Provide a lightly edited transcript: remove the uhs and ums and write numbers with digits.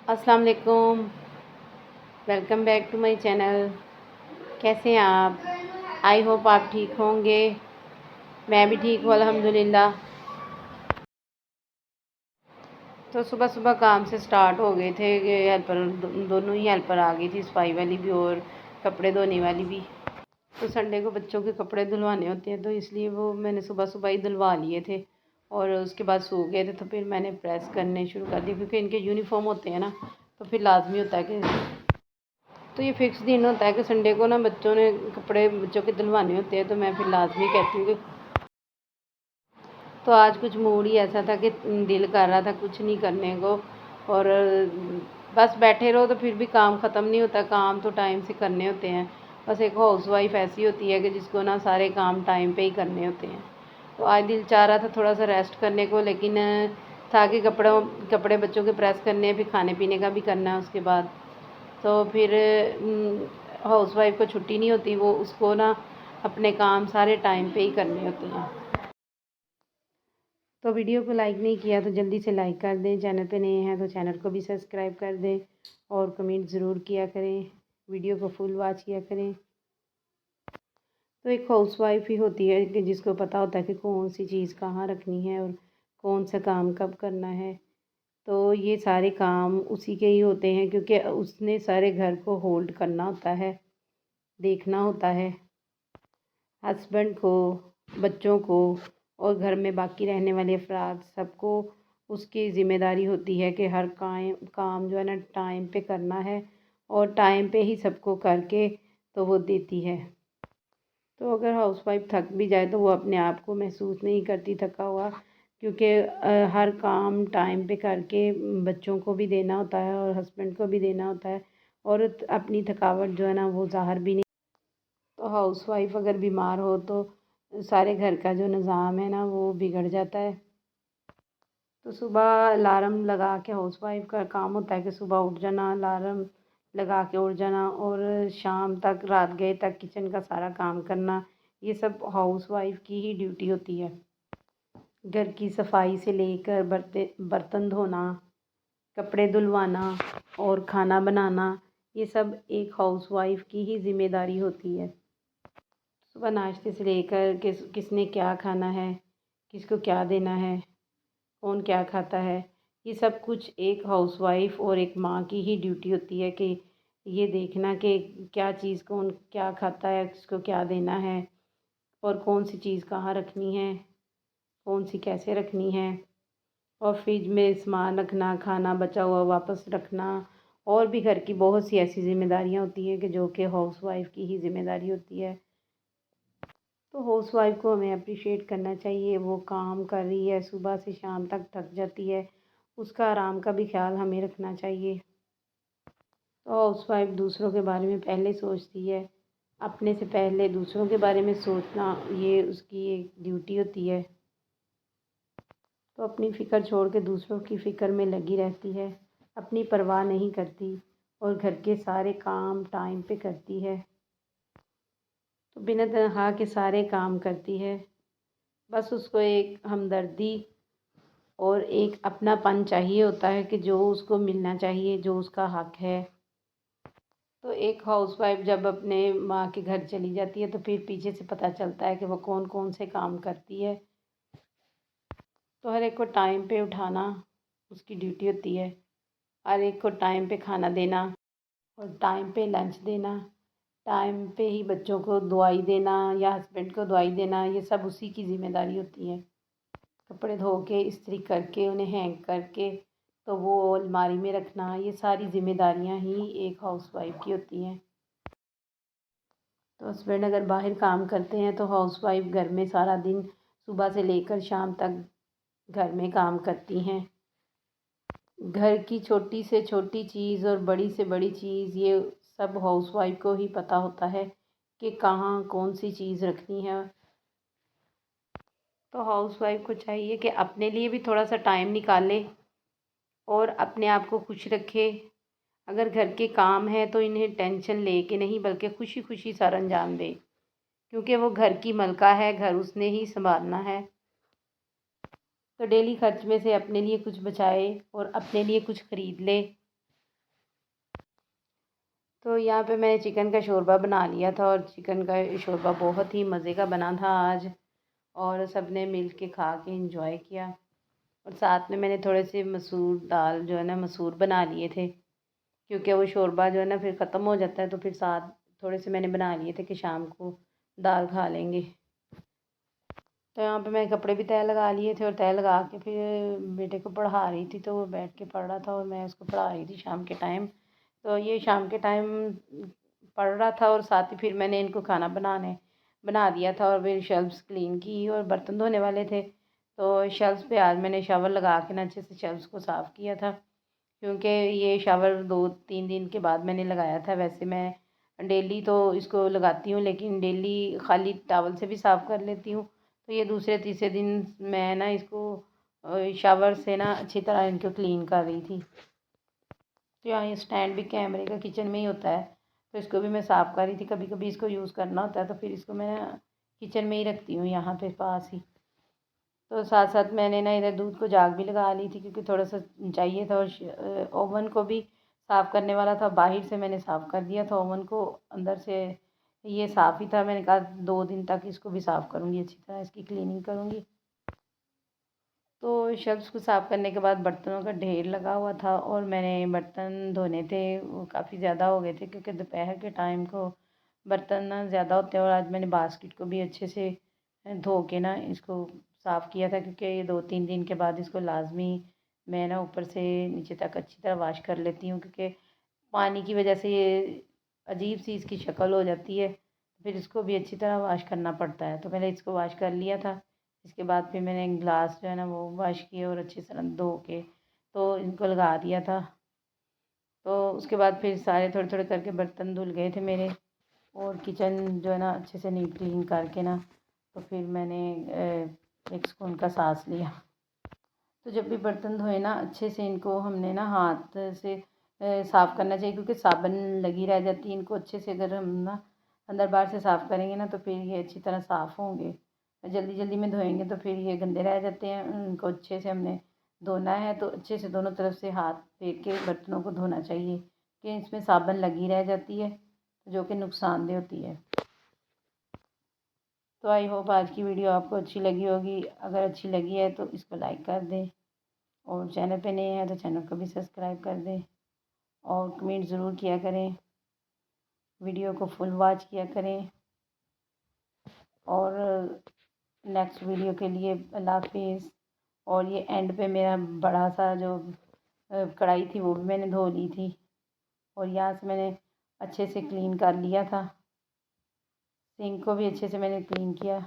अस्सलाम वालेकुम। Welcome back to my channel. कैसे हैं आप? आई होप आप ठीक होंगे। मैं भी ठीक हूँ अल्हम्दुलिल्लाह। तो सुबह सुबह काम से स्टार्ट हो गए थे। हेल्पर दोनों ही हेल्पर आ गई थी, सफाई वाली भी और कपड़े धोने वाली भी। तो संडे को बच्चों के कपड़े धुलवाने होते हैं, तो इसलिए वो मैंने सुबह सुबह ही धुलवा लिए थे और उसके बाद सूख गए थे। तो फिर मैंने प्रेस करने शुरू कर दिए, क्योंकि इनके यूनिफॉर्म होते हैं ना, तो फिर लाजमी होता है कि तो ये फिक्स दिन होता है कि संडे को ना बच्चों ने कपड़े बच्चों के धुलवाने होते हैं। तो मैं फिर लाजमी कहती हूँ कि तो आज कुछ मूड ही ऐसा था कि दिल कर रहा था कुछ नहीं करने को, और बस बैठे रहो तो फिर भी काम ख़त्म नहीं होता। काम तो टाइम से करने होते हैं। बस एक हाउसवाइफ ऐसी होती है कि जिसको ना सारे काम टाइम पे ही करने होते हैं। तो आज दिल चाह रहा था थोड़ा सा रेस्ट करने को, लेकिन था कि कपड़े बच्चों के प्रेस करने हैं, फिर खाने पीने का भी करना है उसके बाद। तो फिर हाउसवाइफ को छुट्टी नहीं होती, वो उसको ना अपने काम सारे टाइम पे ही करने होते हैं। तो वीडियो को लाइक नहीं किया तो जल्दी से लाइक कर दें। चैनल पे नए हैं तो चैनल को भी सब्सक्राइब कर दें और कमेंट ज़रूर किया करें। वीडियो को फुल वॉच किया करें। तो एक हाउसवाइफ ही होती है कि जिसको पता होता है कि कौन सी चीज़ कहाँ रखनी है और कौन सा काम कब करना है। तो ये सारे काम उसी के ही होते हैं, क्योंकि उसने सारे घर को होल्ड करना होता है, देखना होता है। हस्बैंड को, बच्चों को और घर में बाकी रहने वाले अफराद सबको उसकी ज़िम्मेदारी होती है कि हर काम जो है ना टाइम पे करना है, और टाइम पे ही सबको करके तो वो देती है। तो अगर हाउसवाइफ थक भी जाए तो वो अपने आप को महसूस नहीं करती थका हुआ, क्योंकि हर काम टाइम पे करके बच्चों को भी देना होता है और हस्बैंड को भी देना होता है, और अपनी थकावट जो है ना वो ज़ाहिर भी नहीं। तो हाउसवाइफ अगर बीमार हो तो सारे घर का जो निज़ाम है ना वो बिगड़ जाता है। तो सुबह अलार्म लगा के हाउसवाइफ का काम होता है कि सुबह उठ जाना, अलार्म लगा के उठ जाना, और शाम तक रात गए तक किचन का सारा काम करना। ये सब हाउसवाइफ की ही ड्यूटी होती है। घर की सफाई से लेकर बर्तन धोना, कपड़े धुलवाना और खाना बनाना, ये सब एक हाउसवाइफ की ही ज़िम्मेदारी होती है। सुबह नाश्ते से लेकर किसने क्या खाना है, किसको क्या देना है, कौन क्या खाता है, ये सब कुछ एक हाउसवाइफ और एक माँ की ही ड्यूटी होती है कि ये देखना कि क्या चीज़ कौन क्या खाता है, किसको क्या देना है, और कौन सी चीज़ कहाँ रखनी है, कौन सी कैसे रखनी है, और फ्रिज में सामान रखना, खाना बचा हुआ वापस रखना, और भी घर की बहुत सी ऐसी ज़िम्मेदारियाँ होती हैं कि जो कि हाउसवाइफ की ही ज़िम्मेदारी होती है। तो हाउसवाइफ को हमें अप्रिशिएट करना चाहिए। वो काम कर रही है, सुबह से शाम तक थक जाती है, उसका आराम का भी ख्याल हमें रखना चाहिए। तो हाउसवाइफ दूसरों के बारे में पहले सोचती है, अपने से पहले दूसरों के बारे में सोचना ये उसकी एक ड्यूटी होती है। तो अपनी फ़िक्र छोड़ के दूसरों की फ़िक्र में लगी रहती है, अपनी परवाह नहीं करती और घर के सारे काम टाइम पे करती है। तो बिना तनख्वाह के सारे काम करती है। बस उसको एक हमदर्दी और एक अपनापन चाहिए होता है कि जो उसको मिलना चाहिए, जो उसका हक है। तो एक हाउसवाइफ जब अपने माँ के घर चली जाती है तो फिर पीछे से पता चलता है कि वो कौन कौन से काम करती है। तो हर एक को टाइम पे उठाना उसकी ड्यूटी होती है, हर एक को टाइम पे खाना देना और टाइम पे लंच देना, टाइम पे ही बच्चों को दवाई देना या हस्बैंड को दवाई देना, ये सब उसी की ज़िम्मेदारी होती है। कपड़े धो के इस्त्री करके उन्हें हैंग करके तो वो अलमारी में रखना, ये सारी ज़िम्मेदारियां ही एक हाउसवाइफ की होती हैं। तो हस्बैंड अगर बाहर काम करते हैं तो हाउसवाइफ घर में सारा दिन सुबह से लेकर शाम तक घर में काम करती हैं। घर की छोटी से छोटी चीज़ और बड़ी से बड़ी चीज़ ये सब हाउसवाइफ को ही पता होता है कि कहाँ कौन सी चीज़ रखनी है। तो हाउसवाइफ को चाहिए कि अपने लिए भी थोड़ा सा टाइम निकाले और अपने आप को खुश रखे। अगर घर के काम है तो इन्हें टेंशन ले के नहीं, बल्कि खुशी खुशी सारा अंजाम दे, क्योंकि वो घर की मलका है, घर उसने ही संभालना है। तो डेली खर्च में से अपने लिए कुछ बचाए और अपने लिए कुछ ख़रीद ले। तो यहाँ पे मैंने चिकन का शोरबा बना लिया था और चिकन का शोरबा बहुत ही मज़े का बना था आज। और सब ने मिल के खा के इंजॉय किया। और साथ में मैंने थोड़े से मसूर दाल जो है ना मसूर बना लिए थे, क्योंकि वो शोरबा जो है ना फिर ख़त्म हो जाता है, तो फिर साथ थोड़े से मैंने बना लिए थे कि शाम को दाल खा लेंगे। तो यहाँ पे मैं कपड़े भी तय लगा लिए थे और तय लगा के फिर बेटे को पढ़ा रही थी, तो वो बैठ के पढ़ रहा था और मैं उसको पढ़ा रही थी शाम के टाइम। तो ये शाम के टाइम पढ़ रहा था और साथ ही फिर मैंने इनको खाना बना दिया था और फिर शेल्फ्स क्लीन की और बर्तन धोने वाले थे। तो शेल्फ्स पे आज मैंने शावर लगा के ना अच्छे से शेल्फ्स को साफ़ किया था, क्योंकि ये शावर 2-3 दिन के बाद मैंने लगाया था। वैसे मैं डेली तो इसको लगाती हूँ, लेकिन डेली खाली टॉवल से भी साफ़ कर लेती हूँ। तो ये दूसरे तीसरे दिन मैं ना इसको शावर से ना अच्छी तरह इनको क्लीन कर रही थी। तो यहाँ ये स्टैंड भी कैमरे का किचन में ही होता है, तो इसको भी मैं साफ़ कर रही थी। कभी कभी इसको यूज़ करना होता है तो फिर इसको मैं किचन में ही रखती हूँ, यहाँ पे पास ही। तो साथ साथ मैंने ना इधर दूध को जाग भी लगा ली थी, क्योंकि थोड़ा सा चाहिए था। और ओवन को भी साफ़ करने वाला था, बाहर से मैंने साफ़ कर दिया था ओवन को, अंदर से ये साफ़ ही था। मैंने कहा 2 दिन तक इसको भी साफ़ करूँगी, अच्छी तरह इसकी क्लीनिंग करूँगी। तो शेल्फ्स को साफ़ करने के बाद बर्तनों का ढेर लगा हुआ था और मैंने बर्तन धोने थे, वो काफ़ी ज़्यादा हो गए थे, क्योंकि दोपहर के टाइम को बर्तन ना ज़्यादा होते हैं। और आज मैंने बास्केट को भी अच्छे से धो के ना इसको साफ़ किया था, क्योंकि ये 2-3 दिन के बाद इसको लाजमी मैं ना ऊपर से नीचे तक अच्छी तरह वाश कर लेती हूँ, क्योंकि पानी की वजह से ये अजीब सी इसकी शक्ल हो जाती है। फिर इसको भी अच्छी तरह वाश करना पड़ता है। तो पहले इसको वाश कर लिया था, इसके बाद फिर मैंने ग्लास जो है ना वो वाश किए और अच्छी तरह धो के तो इनको लगा दिया था। तो उसके बाद फिर सारे थोड़े थोड़े करके बर्तन धुल गए थे मेरे, और किचन जो है ना अच्छे से नीट क्लीन करके ना, तो फिर मैंने एक सुकून का सांस लिया। तो जब भी बर्तन धोए ना अच्छे से इनको हमने ना हाथ से साफ़ करना चाहिए, क्योंकि साबुन लगी रह जाती है इनको। अच्छे से अगर हम ना अंदर बाहर से साफ़ करेंगे ना, तो फिर ये अच्छी तरह साफ़ होंगे। जल्दी जल्दी में धोएंगे तो फिर ये गंदे रह जाते हैं। उनको अच्छे से हमने धोना है, तो अच्छे से दोनों तरफ से हाथ फेर के बर्तनों को धोना चाहिए, कि इसमें साबुन लगी रह जाती है, जो कि नुकसानदेह होती है। तो आई होप आज की वीडियो आपको अच्छी लगी होगी। अगर अच्छी लगी है तो इसको लाइक कर दें, और चैनल पे नए हैं तो चैनल को भी सब्सक्राइब कर दें, और कमेंट ज़रूर किया करें, वीडियो को फुल वॉच किया करें। और नेक्स्ट वीडियो के लिए अल्लाह हाफिज़। और ये एंड पे मेरा बड़ा सा जो कढ़ाई थी वो भी मैंने धो ली थी, और यहाँ से मैंने अच्छे से क्लीन कर लिया था। सिंक को भी अच्छे से मैंने क्लीन किया।